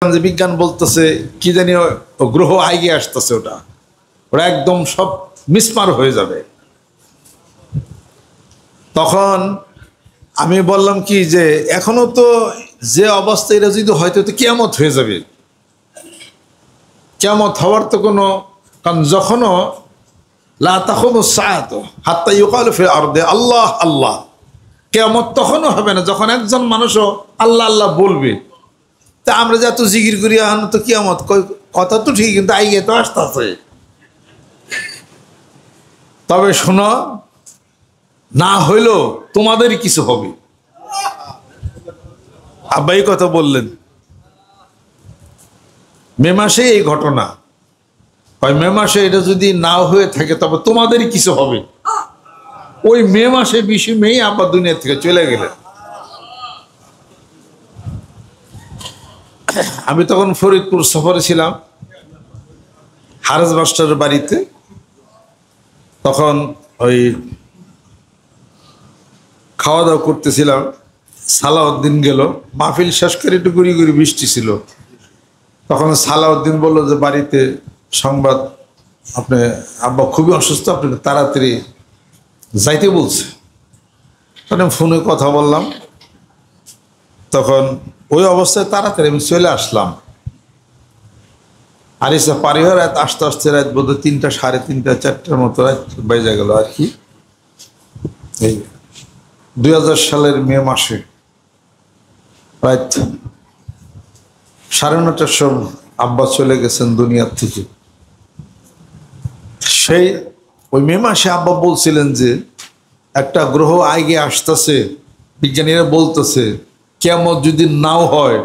যে বিজ্ঞান বলতেছে কি জানি গ্রহ আগে আসতেছে, ওরা একদম সব মিসমার হয়ে যাবে। তখন আমি বললাম কি যে এখনো তো যে অবস্থা, এটা যদি হয়তো তো কিয়ামত হয়ে যাবে। কিয়ামত হওয়ার তো কোনো, কারণ যখনও লা তাকুমু সাআতু হাত্তা ইউকালু ফিল আরদি আল্লাহ আল্লাহ, কিয়ামত তখনও হবে না যখন একজন মানুষও আল্লাহ আল্লাহ বলবে। তা আমরা যে এত জিকির করি এখন তো কিয়ামত কথা তো ঠিক, কিন্তু আইগে তো আসতেছে। তবে শোনো, না হইলেও তোমাদেরই কিছু হবে। আব্বাই কথা বললেন, মে মাসে এই ঘটনা, মে মাসে এটা যদি নাও হয়ে থাকে তবে তোমাদেরই কিছু হবে। ওই মে মাসে 20 মে আব্বা দুনিয়া থেকে চলে গেলেন। আমি তখন ফরিদপুর সফরে ছিলাম, হারেস মাস্টারের বাড়িতে। তখন ওই খাওয়া দাওয়া করতেছিলাম, সালাউদ্দিন গেল। মাহফিল শেষ করে একটু গুড়ি গুড়ি বৃষ্টি ছিল। তখন সালাউদ্দিন বলল যে বাড়িতে সংবাদ, আপনি আব্বা খুবই অসুস্থ, আপনাকে তাড়াতাড়ি যাইতে বলছে। তখন ফোনে কথা বললাম। তখন ওই অবস্থায় তাড়াতাড়ি আমি চলে আসলাম। আর এসে পারিবার রাত আস্তে আস্তে রাত বোধ 3টা, 3:30, 4টার মতো রাত বেজে গেল আর কি। এই 2000 সালের মে মাসে রাত 9:30টার সময় আব্বা চলে গেছেন দুনিয়ার থেকে। সেই ওই মে মাসে আব্বা বলছিলেন যে একটা গ্রহ আগে আসতেছে, বিজ্ঞানীরা বলতেছে কিয়ামত যদি নাও হয়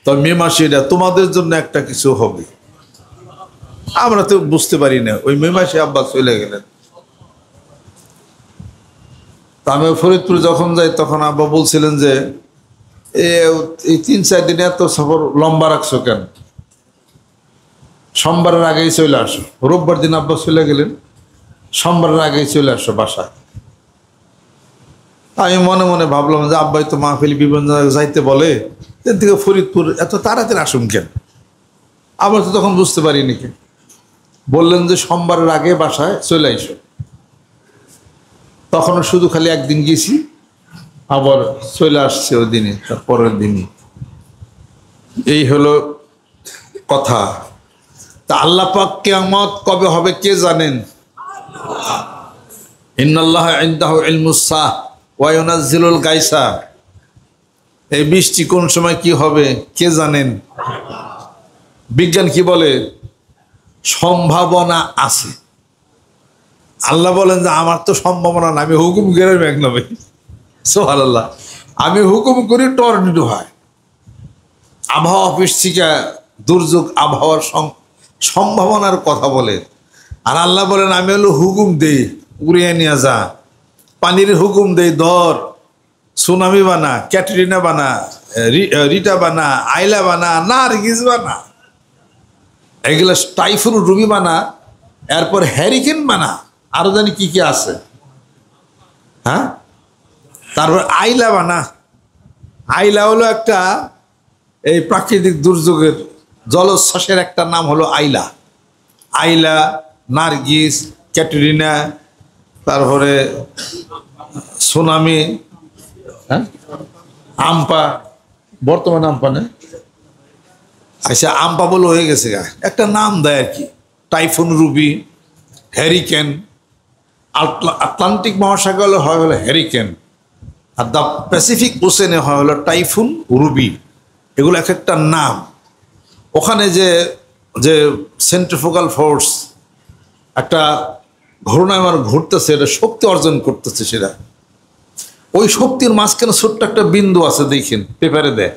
তবে মে মাসে এটা তোমাদের জন্য একটা কিছু হবে। আমরা তো বুঝতে পারি না, ওই মে মাসে আব্বা চলে গেলেন। তা আমি ফরিদপুর যখন যাই তখন আব্বা বলছিলেন যে এই 3-4 দিনে এত সফর লম্বা রাখছো কেন, সোমবারের আগেই চলে আসো। রোববার দিন আব্বা চলে গেলেন, সোমবারের আগেই চলে আসো বাসায়। আমি মনে মনে ভাবলাম যে আব্বাই তো মাহফিল বিভিন্ন জায়গায় যাইতে বলে, এর থেকে ফরিদপুর এত তাড়াতাড়ি আসুন কেন। আমরা তো তখন বুঝতে পারিনি কেন। বললেন যে সোমবারের আগে বাসায় চলে আইসো। তখনও শুধু খালি একদিন গেছি, আবার চলে আসছে ওই দিনে, তার পরের দিনই। এই হলো কথা। তা আল্লাহ পাক কিয়ামত কবে হবে কে জানেন? ইন্নাল্লাহা ইনদাহু ইলমুস সাআহ ওয়া ইউনাজ্জিলুল গায়সা। এই বৃষ্টি কোন সময় কি হবে কে জানেন? বিজ্ঞান কি বলে? সম্ভাবনা আছে। আল্লাহ বলেন যে আমার তো সম্ভাবনা না, আমি হুকুম করে মেঘ নামে। সুবহানাল্লাহ। আমি হুকুম করি টর্নেডো হয়। আবহাওয়া অফিস থেকে দুর্যোগ আবহাওয়ার সম্ভাবনার কথা বলে। আর আল্লাহ বলেন আমি হলো হুকুম দেই, উড়িয়ে নিয়ে যা। পানির হুকুম দেই, ধর। সুনামি বানা, ক্যাটরিনা বানা, রিটা বানা, আইলা বানা, নার্গিস বানা, এগুলো টাইফুন রুবি বানা, এরপর হ্যারিকেন বানা, আরো জানি কি কি আছে। হ্যাঁ, তারপর আইলা বানা। আইলা হলো একটা এই প্রাকৃতিক দুর্যোগের জলোচ্ছ্বাসের একটা নাম হলো আইলা। আইলা, নার্গিস, ক্যাটরিনা, তারপরে সুনামি, হ্যাঁ, আম্পা। বর্তমান আম্পা না, আচ্ছা আম্পা বলে হয়ে গেছে গা, একটা নাম দেয় আর কি। Typhoon Ruby, hurricane. আটলান্টিক মহাসাগরে হয় হলো হ্যারিকেন, আর দ্য প্যাসিফিক ওশেনে হয় হলো টাইফুন রুবি। এগুলো এক একটা নাম। ওখানে যে যে সেন্ট্রিফুগাল ফোর্স, একটা ঘূর্ণায়মান ঘুরতেছে, এটা শক্তি অর্জন করতেছে। সেটা ওই শক্তির মাঝখানে ছোট্ট একটা বিন্দু আছে, দেখেন পেপারে দেয়,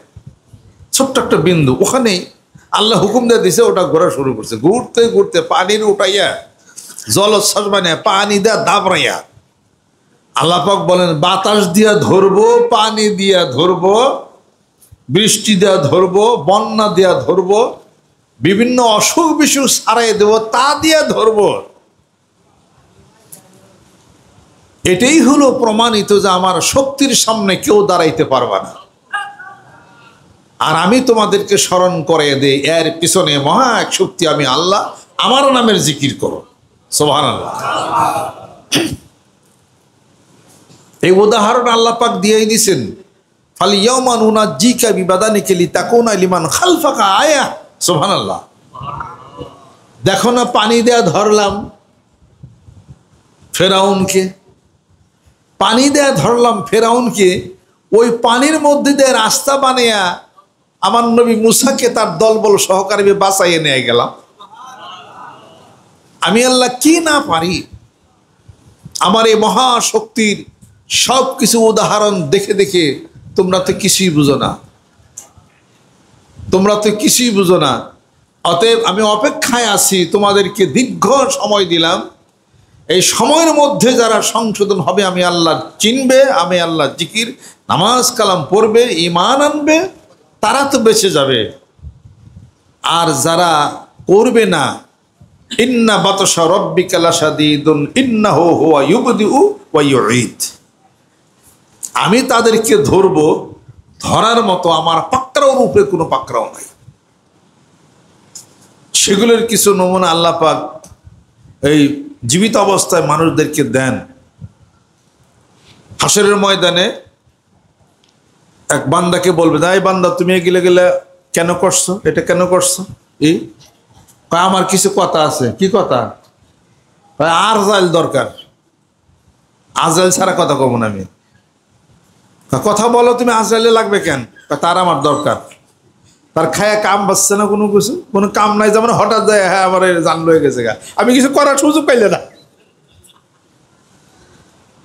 ছোট্ট একটা বিন্দু। ওখানেই আল্লাহ হুকুম দিয়ে দিছে, ওটা ঘোরা শুরু করছে। ঘুরতে ঘুরতে পানির উঠাইয়া জলোচ্ছ্বাস বানিয়ে পানি দেয়া দাবড়াইয়া। আল্লাহ পাক বলেন বাতাস দিয়া ধরবো, পানি দিয়া ধরবো, বৃষ্টি দেয়া ধরবো, বন্যা দেয়া ধরবো, বিভিন্ন অসুখ বিসুখ সারাই দেবো, তা দিয়া ধরবো। এটাই হলো প্রমাণিত যে আমার শক্তির সামনে কেউ দাঁড়াইতে পারবে না। আর আমি তোমাদেরকে স্মরণ করে দেই, এর পিছনে মহা এক শক্তি আমি আল্লাহ, আমার নামের জিকির করো। সুবহানাল্লাহ। এই উদাহরণ আল্লাহ পাক দিয়েই দিছেন, ফালিয়াউমা নুনাজ্জিকা বিবাদানিকা লিতাকুনা লিমান খালফাকা আয়া। সুবহানাল্লাহ। দেখো না, পানি দেয়া ধরলাম ফেরাউনকে, পানি দেয়া ধরলাম ফেরাউনকে, ওই পানির মধ্যে দিয়ে রাস্তা বানিয়া আমার নবী মুসাকে তার দলবল সহকারে বাঁচাইয়ে নিয়ে গেলাম। আমি আল্লাহ কি না পারি? আমার এই মহাশক্তির সব কিছু উদাহরণ দেখে দেখে তোমরা তো কিছুই বুঝো না, তোমরা তো কিছুই বুঝো না। অতএব আমি অপেক্ষায় আছি, তোমাদেরকে দীর্ঘ সময় দিলাম, এই সময়ের মধ্যে যারা সংশোধন হবে, আমি আল্লাহ চিনবে, আমি আল্লাহ জিকির নামাজ কালাম পড়বে, ঈমান আনবে, তারা তো বেঁচে যাবে। আর যারা করবে না, ইন্না বাতশা রাব্বিকা লাশাদীদুন ইন্নাহু হুয়া ইউবদিউ ওয়া ইউঈদ, আমি তাদেরকে ধরব, ধরার মতো আমার পাকড়াওর উপরে কোনো পাকড়াও নাই। সেগুলোর কিছু নমুনা আল্লাহ পাক এই জীবিত অবস্থায় মানুষদেরকে দেন। হাসরের ময়দানে এক বান্দাকে বলবে, এই বান্দা তুমি এগুলো গেলে কেন করছো, এটা কেন করছো? এই আমার কিছু কথা আছে। কি কথা? আজরাইল দরকার, আজরাইল ছাড়া কথা কব না আমি। কথা বলো তুমি, আজরাইলে লাগবে কেন? তার আমার দরকার, তার খায়া কাম বাঁচছে না, কোনো কিছু কোনো কাম নাই, যেমন হঠাৎ যায়, হ্যাঁ আমার জান লয়ে গেছে গা, আমি কিছু করার সুযোগ পাইলে না।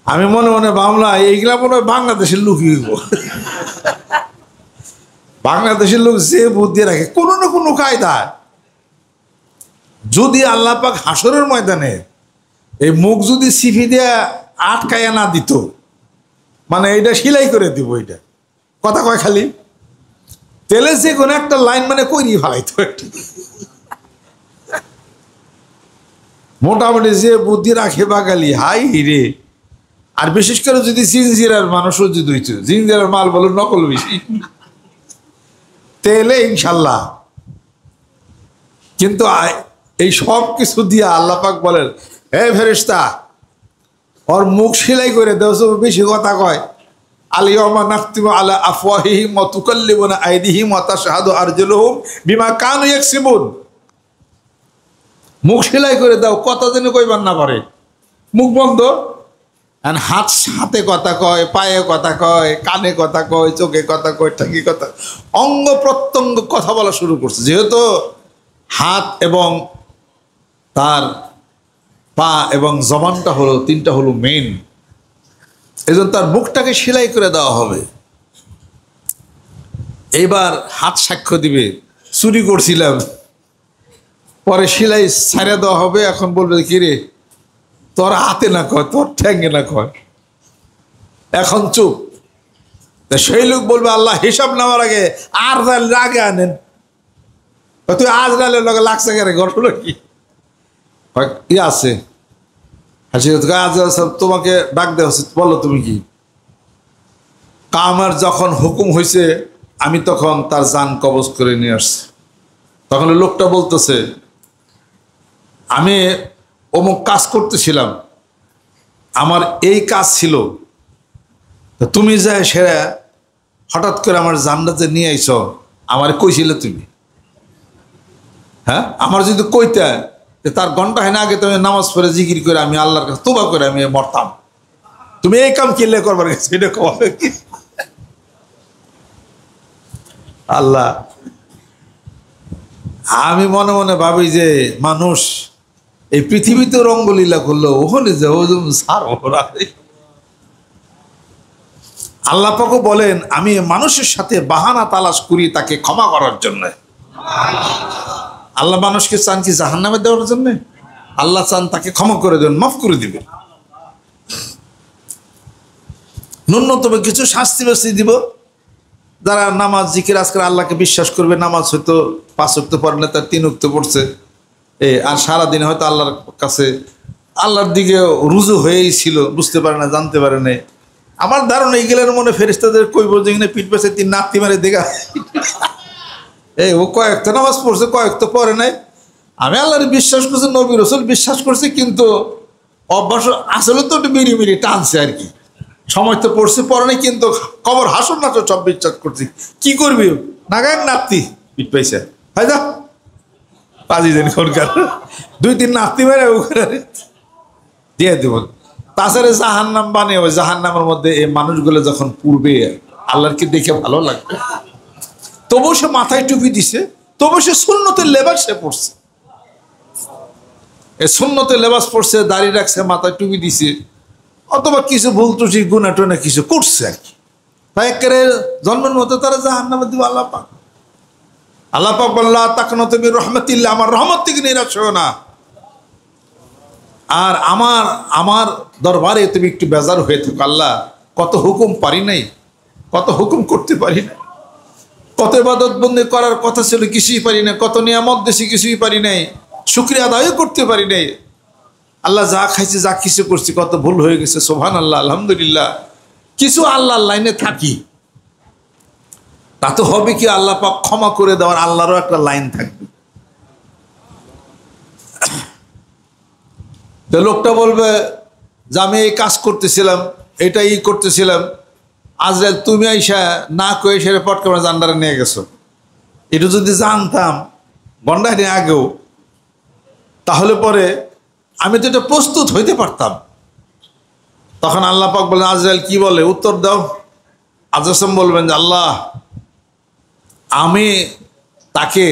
আমি মনে মনে ভাবলাম এইগুলা মনে হয় বাংলাদেশের লোকই হইব। বাংলাদেশের লোক যে বুদ্ধি রাখে কোনো না কোনো কায়দায়, যদি আল্লাহ পাক হাসরের ময়দানে এই মুখ যদি সিফি দিয়ে আটকায়া না দিত, মানে এইটা সিলাই করে দিব, এইটা কথা কয় খালি, তেলে যে কোনো একটা লাইন মানে কইরি ফেলাইতো একটা। মোটামুটি যে বুদ্ধি রাখে বাঙালি, হাই রে। আর বিশেষ করে যদি জিনজিরার মানুষও যদি হইতো, জিনজিরার মাল বলো নকল বেশি, তেলে ইনশাল্লাহ। কিন্তু এই সব কিছু দিয়ে আল্লাহ পাক বলেন, হে ফেরেশতা, ওর মুখ সেলাই করে দেও, বেশি কথা কয়। আলিয়াউমা নাখতিমু আলা আফওয়াহিহিম ওয়া তুকাল্লিমুনা আইদিহিম ওয়া তাশহাদু আরজুলুহুম বিমা কানু ইয়াকসিবুন। মুখ সেলাই করে দাও, কথা যেন কইবার না পারে, মুখ বন্ধ। আর হাতে কথা কয়, পায়ে কথা কয়, কানে কথা কয়, চোখে কথা কয়, ঠাকি কথা, অঙ্গ প্রত্যঙ্গ কথা বলা শুরু করছে। যেহেতু হাত এবং তার পা এবং জবানটা হলো, তিনটা হলো মেইন, এজন্য তার মুখটাকে সেলাই করে দেওয়া হবে। এইবার হাত সাক্ষ্য দিবে, চুরি করছিলাম, পরে সেলাই ছাড়া দেওয়া হবে। এখন বলবে, কিরে তোর হাতে না কয়, তোর ঠ্যাঙ্গে না কয়, এখন চুপ। তা সেই লোক বলবে, আল্লাহ হিসাব নেওয়ার আগে আর আগে আনেন। তুই আজ রালের লগে লাগছে কেন, গল্প কি ই আছে? তোমাকে ডাক দেওয়া উচিত, বলো তুমি কি? আমার যখন হুকুম হয়েছে, আমি তখন তার জান কবজ করে নিয়ে আসছি। তখন লোকটা বলতেছে, আমি অমুক কাজ করতেছিলাম, আমার এই কাজ ছিল, তুমি যায় সেরা হঠাৎ করে আমার জানটা যে নিয়ে আইছ, আমার কইছিলে তুমি? হ্যাঁ, আমার যদি কইতা, তার ঘন্টা হয় না আগে তুমি নামাজ পড়ে জিকির করে আমি আল্লাহর কাছে তোবা করে আমি মরতাম। তুমি এই কাম কিনলে করবার গেছে, এটা কবে কি? আল্লাহ, আমি মনে মনে ভাবি যে মানুষ এই পৃথিবীতে রঙ্গলীলা করলো, ওখানে যে আল্লাহ পাকও বলেন, আমি মানুষের সাথে বাহানা তালাশ করি তাকে ক্ষমা করার জন্য। আল্লাহ মানুষকে চান কি জাহান্নামে দেওয়ার জন্য? আল্লাহ চান তাকে ক্ষমা করে দেবেন, মাফ করে দিবেন। ন্যূনতম কিছু শাস্তি বাস্তি দিব। যারা নামাজ জিকির আজকাল আল্লাহকে বিশ্বাস করবে, নামাজ হয়তো 5 ওয়াক্ত পড়ে না, তার 3 ওয়াক্ত পড়ছে, আর সারাদিনে হয়তো আল্লাহর কাছে আল্লাহর দিকে রুজু হয়েই ছিল, বুঝতে পারে না, জানতে পারে না, আমার ধারণা এইগুলোর মনে ফেরেশতাদের কইব যে এখানে পিঠ পেছে 3 নাতি মারে দেখা এই ও কয়েকটা নামাজ পড়ছে কয়েকটা পড়ে নাই। আমি আল্লাহর বিশ্বাস করছি, নবী রাসূল বিশ্বাস করছি, কিন্তু অভ্যাস আসলে তো একটু মিড়ি মিড়ি টানছে আর কি। সময় তো পড়ছে পড়ে নাই, কিন্তু খবর হাসন না তো সব বিশ্বাস করছি। কি করবি নাগায় নাতি পিঠ পাইছে হয় যা পাঁচই দিন খনকার 2-3 নাতি মেরে দিয়ে দেব। তাছাড়া জাহান্নাম বানিয়ে ওই জাহান্নামের মধ্যে এই মানুষগুলো যখন পূর্বে আল্লাহকে দেখে ভালো লাগবে, তবু সে মাথায় টুপি দিছে, তবু সে সুন্নতের লেবাস সে পড়ছে। এই সুন্নতের লেবাস পড়ছে, দাড়ি রাখছে, মাথায় টুপি দিছে, অথবা কিছু ভুল ত্রুটি গুণা টুনা কিছু করছে আর কি। তাই একেবারে জন্মের মতো তারা জাহান্নামে দিব। আল্লাহ পাক বললা তাকনাতু মির রাহমাতিল্লাহ, আমার রহমত থেকে নিরাশ হও না। আর আমার দরবারে তুমি একটু বেজার হয়ে থাকো। আল্লাহ কত হুকুম পারি নাই, কত হুকুম করতে পারি না, কত ইবাদত বন্দি করার কথা ছিল কিছুই পারি না, কত নিয়ামত দেশে কিছুই পারি নাই, শুকরিয়া আদায়ও করতে পারি নাই। আল্লাহ যা খাইছে যা কিছু করছি কত ভুল হয়ে গেছে, সুবহানাল্লাহ আলহামদুলিল্লাহ। কিছু আল্লাহর লাইনে থাকি, তা তো হবে কি আল্লাহ পাক ক্ষমা করে দেওয়ার আল্লাহরও একটা লাইন থাকবে। তো লোকটা বলবে যে আমি এই কাজ করতেছিলাম, এটাই করতেছিলাম, আজরাইল তুমি আইসা না কয়ে সেটা পট করে জান্ডারে নিয়ে গেছো। এটা যদি জানতাম গন্ডায় নিয়ে আগেও, তাহলে পরে আমি তো এটা প্রস্তুত হইতে পারতাম। তখন আল্লাহ পাক বলেন আজরাইল কি বলে উত্তর দাও। আজরাইল বলবেন যে আল্লাহ আমি তাকে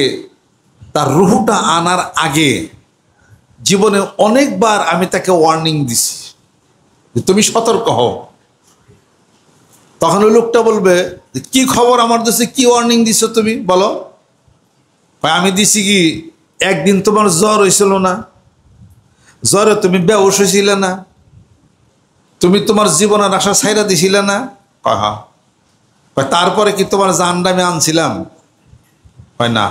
তার রুহটা আনার আগে জীবনে অনেকবার আমি তাকে ওয়ার্নিং দিছি যে তুমি সতর্ক হও। তখন ওই লোকটা বলবে কি খবর আমার দেশে, কি ওয়ার্নিং দিছো তুমি বলো। আমি দিছি কি একদিন তোমার জ্বর হয়েছিল না, জ্বরে তুমি বেহুশ হয়েছিলে না, তুমি তোমার জীবনের আশা ছাইরা দিছিলে না। হ্যাঁ। তারপরে কি তোমার জানটা আমি আনছিলাম? হয় না।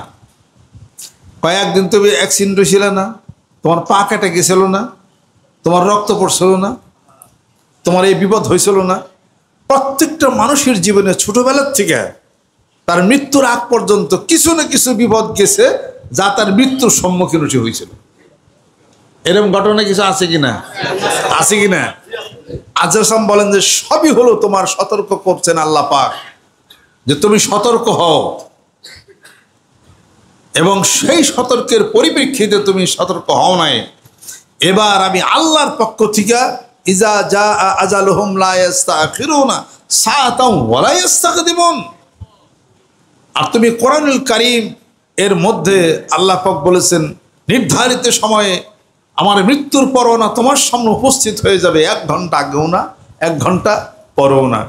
কয়েকদিন তুমি অ্যাক্সিডেন্ট হয়েছিল না, তোমার পা কেটে গেছিল না, তোমার রক্ত পড়ছিল না, তোমার এই বিপদ হয়েছিল না। প্রত্যেকটা মানুষের জীবনে ছোটবেলার থেকে তার মৃত্যুর আগ পর্যন্ত কিছু না কিছু বিপদ গেছে যা তার মৃত্যুর সম্মুখীন হয়েছিল। এরকম ঘটনা কিছু আছে কিনা? আছে কিনা? আজরাম বলেন যে সবই হলো তোমার সতর্ক করছেন আল্লাহ পাক, যে তুমি সতর্ক হও, এবং সেই সতর্কের পরিপ্রেক্ষিতে তুমি সতর্ক হও নাই। এবার আমি আল্লাহর পক্ষ থেকে ইজা জা আজালুহুম লা ইস্তাখিরুনা সাআতাও ওয়া লা ইস্তাকদিমুন। আর তুমি কোরআনুল কারীম এর মধ্যে আল্লাহ পাক বলেছেন নির্ধারিত সময়ে আমার মৃত্যুর পরোয়ানা তোমার সামনে উপস্থিত হয়ে যাবে, 1 ঘন্টা আগেও না 1 ঘন্টা পরেও না।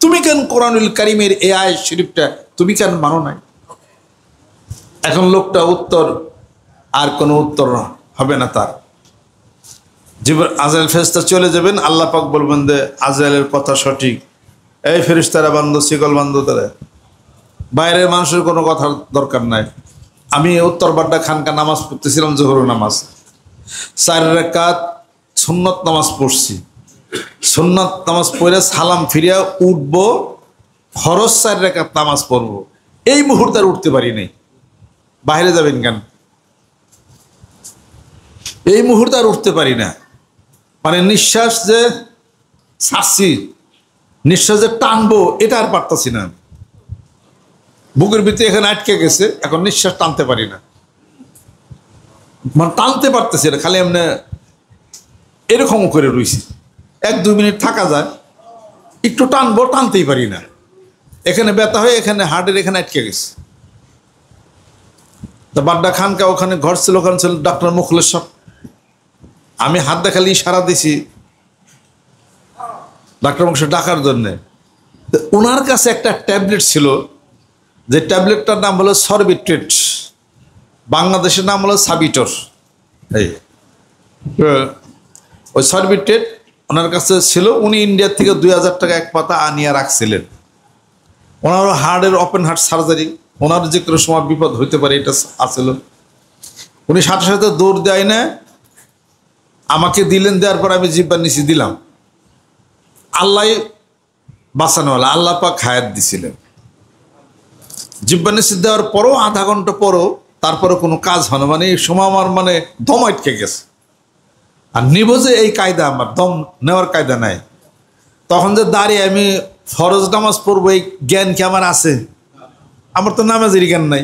তুমি কেন কোরআনুল কারীমের এই আয়াত শরীফটা তুমি কেন মানো নাই? এখন লোকটা উত্তর আর কোনো উত্তর হবে না তার। জীবন আজরাইল ফেরেশতা চলে যাবেন, আল্লাহ পাক বলবেন যে আজরাইলের কথা সঠিক, এই ফেরেশতারা বান্ধব শিকল বান্ধব তারা, বাইরের মানুষের কোনো কথার দরকার নাই। আমি উত্তরবাড্ডা খানকা নামাজ পড়তেছিলাম, জোহর নামাজ 4 রাকাত সুন্নত নামাজ পড়ছি। সুন্নত নামাজ পড়ে সালাম ফিরিয়া উঠবো, ফরজ 4 রাকাত নামাজ পড়বো, এই মুহূর্তে আর উঠতে পারি নাই। বাইরে যাবেন কেন? এই মুহূর্তে আর উঠতে পারি না। মানে নিঃশ্বাস যে ছাড়ছি, নিঃশ্বাস যে টানবো এটা আর পারতাছি না। বুকের ভিতরে এখানে আটকে গেছে, এখন নিঃশ্বাস টানতে পারি না, মানে টানতে পারতেছি না, খালি এমনি এরকম করে রয়েছি। 1-2 মিনিট থাকা যায়, একটু টানবো, টানতেই পারি না। এখানে ব্যথা হয়ে এখানে হার্টের এখানে আটকে গেছে। তো বাড্ডা খানকা ওখানে ঘর ছিল, ওখানে ছিল ডাক্তার মুখলেস সাহেব। আমি হাত দেখালি ইশারা দিছি ডাক্তার মুখলেস ডাকার জন্যে। ওনার কাছে একটা ট্যাবলেট ছিল, যে ট্যাবলেটটার নাম হলো সরবিট্রেট, বাংলাদেশের নাম হলো সাবিটর। এই ওই সরবিট্রেট ওনার কাছে ছিল। উনি ইন্ডিয়ার থেকে 2000 টাকা 1 পাতা আনিয়ে রাখছিলেন। ওনারও হার্টের ওপেন হার্ট সার্জারি, ওনার যে কোনো সময় বিপদ হইতে পারে এটা আসছিল। উনি সাথে সাথে দৌড় দেয় না, আমাকে দিলেন, দেওয়ার পর আমি জিব্বার নিচে দিলাম। আল্লাহ বাঁচানোওয়ালা, আল্লাহ পাক হায়াত দিছিলেন। জিহ্বা নিষেধ দেওয়ার পরও আধা ঘন্টা পরও তারপরে কোনো কাজ হয় না, মানে এই সময় আমার মানে দম আটকে গেছে। আর নিব যে এই কায়দা, আমার দম নেওয়ার কায়দা নাই। তখন যে দাঁড়িয়ে আমি ফরজ নামাজ পড়বো এই জ্ঞান কি আমার আছে? আমার তো নামাজের জ্ঞান নাই,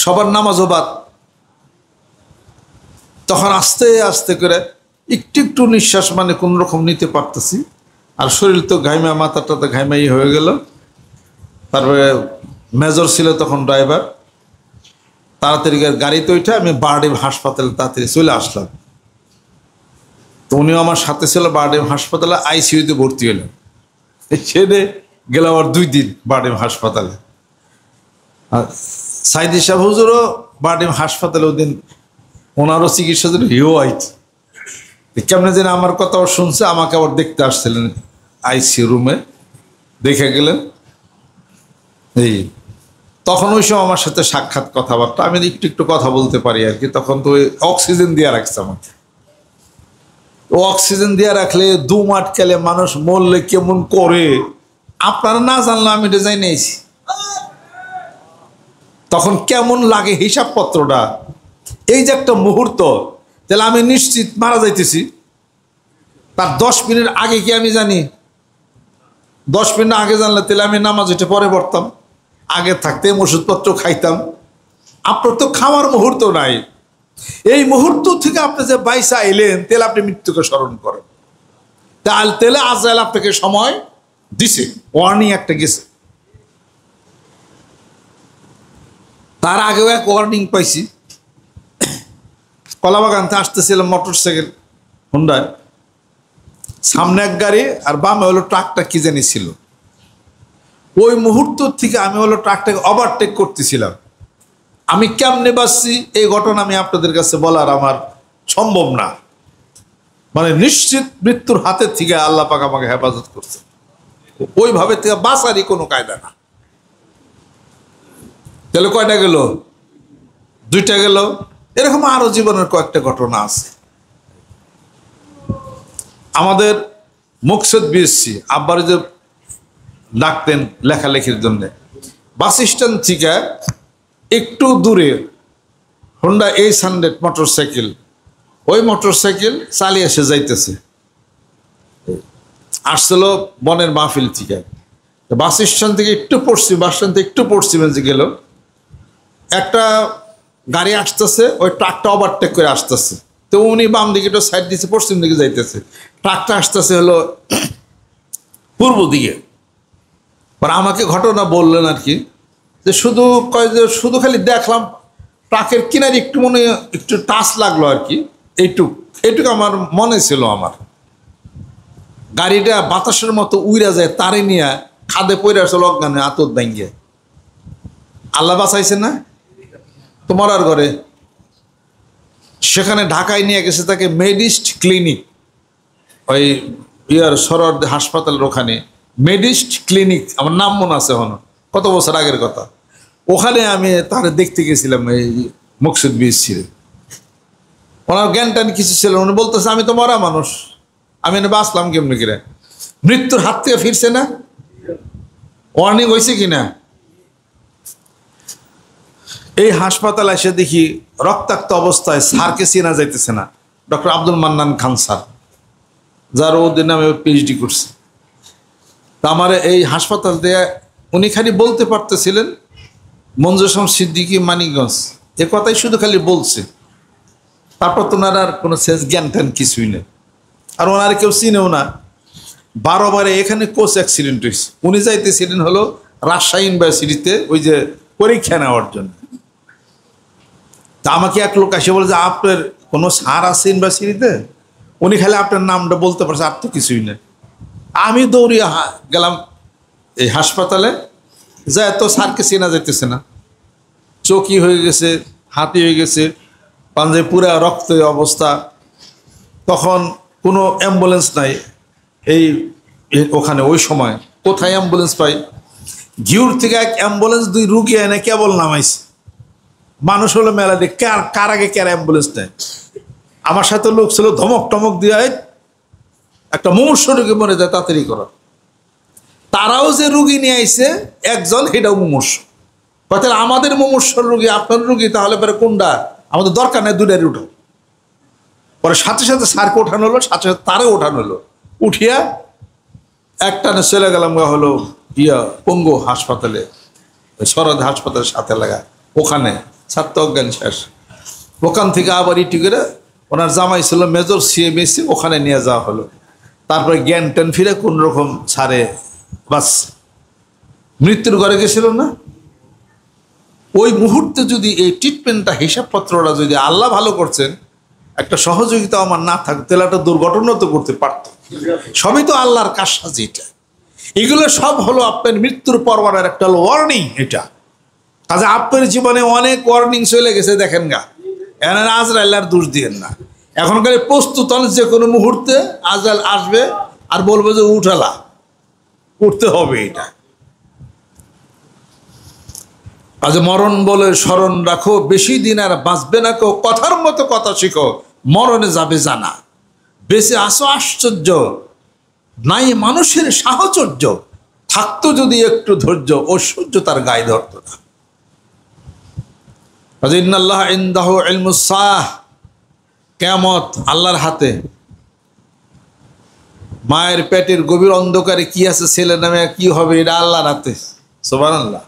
সবার নামাজও বাদ। তখন আস্তে আস্তে করে একটু একটু নিঃশ্বাস মানে কোন রকম নিতে পারতেছি, আর শরীর তো ঘাইমা, মাথাটা তো ঘাইমাই হয়ে গেল। তারপরে মেজর ছিল তখন ড্রাইভার, তাড়াতাড়ি গাড়িতে উঠে আমি বারডেম হাসপাতালে তাড়াতাড়ি চলে আসলাম। তো উনিও আমার সাথে ছিল, বারডেম হাসপাতালে আইসিইউতে ভর্তি হলেন। ছেড়ে গেল আবার 2 দিন বারডেম হাসপাতালে। আর সাইদি সাহেব হুজুরও বারডেম হাসপাতালে ওই দিন ওনারও চিকিৎসা জন্য হিও আইছে। কেমনে যেন আমার কথাও শুনছে, আমাকে আবার দেখতে আসছিলেন আইসিইউ রুমে, দেখে গেলেন। এই তখন ওই সময় আমার সাথে সাক্ষাৎ কথাবার্তা, আমি একটু একটু কথা বলতে পারি আর কি। তখন তো ওই অক্সিজেন দিয়ে রাখছে আমাকে। ও অক্সিজেন দিয়ে রাখলে দুম আটকালে মানুষ মরলে কেমন করে আপনারা না জানলে আমি এটা যাই নিয়েছি। তখন কেমন লাগে হিসাবপত্রটা, এই যে একটা মুহূর্ত, তাহলে আমি নিশ্চিত মারা যাইতেছি। তার 10 মিনিট আগে কি আমি জানি? 10 মিনিট আগে জানলে তাহলে আমি নামাজ এটা পরে পড়তাম, আগে থাকতে ওষুধপত্র খাইতাম। আপনার তো খাওয়ার মুহূর্ত নাই। এই মুহূর্ত থেকে আপনি যে বাইসা এলেন, তাহলে আপনি মৃত্যুকে স্মরণ করেন। তাহলে আজরাইল আপনাকে সময় দিছে, ওয়ার্নিং একটা গেছে। তার আগেও এক ওয়ার্নিং পাইছি। কলাবাগানতে আসতেছিলাম মোটরসাইকেল হুন্ডায়, সামনে এক গাড়ি আর বামে হলো ট্রাকটা কি জানি ছিল। ওই মুহূর্ত থেকে আমি হলো ট্রাকটাকে ওভারটেক করতেছিলাম। আমি কেমনে বাঁচছি এই ঘটনা আমি আপনাদের কাছে বলার আমার সম্ভব না। মানে নিশ্চিত মৃত্যুর হাতের থেকে আল্লাহ পাক আমাকে হেফাজত করছে। ওইভাবে থেকে বাঁচারই কোনো কায়দা না। তাহলে কয়টা গেল? 2টা গেল। এরকম আরো জীবনের কয়েকটা ঘটনা আছে। আমাদের মুকসেদ বিএসসি আব্বার যে ডাকতেন লেখালেখির জন্য, বাস স্ট্যান্ড থেকে একটু দূরে হোন্ডা H100 মোটরসাইকেল, ওই মোটরসাইকেল চালিয়ে এসে যাইতেছে, আসছিল বনের মাহফিল থেকে। বাস স্ট্যান্ড থেকে একটু পশ্চিম, বাস স্ট্যান্ড থেকে একটু পশ্চিমে যে গেল, একটা গাড়ি আসতেছে, ওই ট্রাকটা ওভারটেক করে আসতেছে। তো উনি বাম দিকে একটু সাইড দিচ্ছে, পশ্চিম দিকে যাইতেছে। ট্রাকটা আসতেছে হলো পূর্ব দিকে। পর আমাকে ঘটনা বললেন আর কি, যে শুধু খালি দেখলাম ট্রাকের কিনারে একটু মনে একটু টাচ লাগলো আর কি, এইটুকু আমার মনে ছিল। আমার গাড়িটা বাতাসের মতো উইরা যায়, তারে নিয়ে খাদে পড়ে আসলো অজ্ঞানে, আতত ভাঙ্গে। আল্লাহ বাঁচাইছে না? তোমার আর ঘরে সেখানে ঢাকায় নিয়ে গেছে তাকে মেডিস্ট ক্লিনিক, ওই সরোয়ার হাসপাতালের ওখানে মেডিস্ট ক্লিনিক, আমার নাম মনে আছে এখন, কত বছর আগের কথা। ওখানে আমি তারে দেখতে গেছিলাম, এই মুকসুদ বিএসসি। ওনার জ্ঞান টান কিছু ছিল, উনি বলতেছে আমি তো মরা মানুষ, আমি এনে বাঁচলাম কেমনি করে? মৃত্যুর হাত থেকে ফিরছে না? ওয়ার্নিং হয়েছে কিনা? এই হাসপাতালে এসে দেখি রক্তাক্ত অবস্থায় স্যারকে চেনা যাইতেছে না, ডক্টর আব্দুল মান্নান খান স্যার, যার ওদের নামে পিএইচডি করছে। তা আমার এই হাসপাতাল দিয়ে উনি খালি বলতে পারতেছিলেন মঞ্জুসম সিদ্দিকী মানিকগঞ্জ, এ কথাই শুধু খালি বলছে। তারপর তো ওনার আর কোনো সেন্স জ্ঞান ট্যান কিছুই নেই, আর ওনার কেউ চিনেও না। 12 বারে এখানে কোচ অ্যাক্সিডেন্ট হয়েছে। উনি যাইতেছিলেন হলো রাজশাহী ইউনিভার্সিটিতে ওই যে পরীক্ষা নেওয়ার জন্য। তা আমাকে এক লোক এসে বলে যে আপনার কোনো স্যার আছে ইউনিভার্সিটিতে? উনি খালি আপনার নামটা বলতে পারছে, আর তো কিছুই নেই। আমি দৌড়িয়ে গেলাম এই হাসপাতালে, যা তো স্যারকে চেনা যাইতেছে না, চোখই হয়ে গেছে, হাতি হয়ে গেছে, পাঞ্জাবে পুরা রক্ত অবস্থা। তখন কোনো অ্যাম্বুলেন্স নাই এই ওখানে, ওই সময় কোথায় অ্যাম্বুলেন্স পাই? ঘিউর থেকে এক অ্যাম্বুলেন্স 2 রুগী এনে কেবল নামাইছে। মানুষ হলো মেলা দিয়ে, কার আগে কার অ্যাম্বুলেন্স নেয়। আমার সাথে লোক ছিল, ধমক টমক দিয়ে একটা মুমূর্ষু রোগী মরে যায়, তাড়াতাড়ি করো। তারাও যে রুগী নিয়ে আইছে একজন, সেটাও মুমূর্ষ। তাহলে আমাদের মুমূর্ষর রুগী আপনার রুগী, তাহলে পরে কোনটা আমাদের দরকার নেই, দুটারই উঠো। পরে সাথে সাথে স্যারকে ওঠানো হলো, সাথে সাথে তারও ওঠানো হলো। উঠিয়া একটানে চলে গেলাম হলো পঙ্গু হাসপাতালে, সরদ হাসপাতালের সাথে লাগা, ওখানে ছাত্র অজ্ঞান শেষ। ওখান থেকে আবার ইটি করে ওনার জামাই ছিল মেজর সিএমএসি, ওখানে নিয়ে যাওয়া হলো। তারপরে জ্ঞান ট্যান ফিরে কোন রকম ছাড়ে, বাস মৃত্যুর ঘরে গেছিল না। ওই মুহূর্তে যদি এই ট্রিটমেন্টটা, হিসাবপত্রটা যদি আল্লাহ ভালো করছেন, একটা সহযোগিতা আমার না থাকতো, তাহলে একটা দুর্ঘটনা তো করতে পারত। সবই তো আল্লাহর কাজসাজি। এটা এগুলো সব হলো আপনার মৃত্যুর পরওয়ানার একটা ওয়ার্নিং। এটা কাজে আপনার জীবনে অনেক ওয়ার্নিং চলে গেছে, দেখেন গা। এনার আজরাইল আর দোষ দিয়েন না। এখনকার প্রস্তুত হন, যে কোনো মুহূর্তে আজরাইল আসবে আর বলবে যে উঠালা, উঠতে হবে। এটা আজ মরণ বলে স্মরণ রাখো, বেশি দিন আর বাঁচবে না কেউ, কথার মতো কথা শিখো, মরণে যাবে জানা। বেঁচে আসো আশ্চর্য, নাই মানুষের সাহচর্য, থাকতো যদি একটু ধৈর্য, ঐশ্বর্য তার গায়ে ধরতো না। ইন্নাল্লাহ ইনদাহু ইলমুস সাআহ, কিয়ামত আল্লাহর হাতে। মায়ের পেটের গভীর অন্ধকারে কি আছে, ছেলে নামে কি হবে, এটা আল্লাহর হাতে। সুবহানাল্লাহ।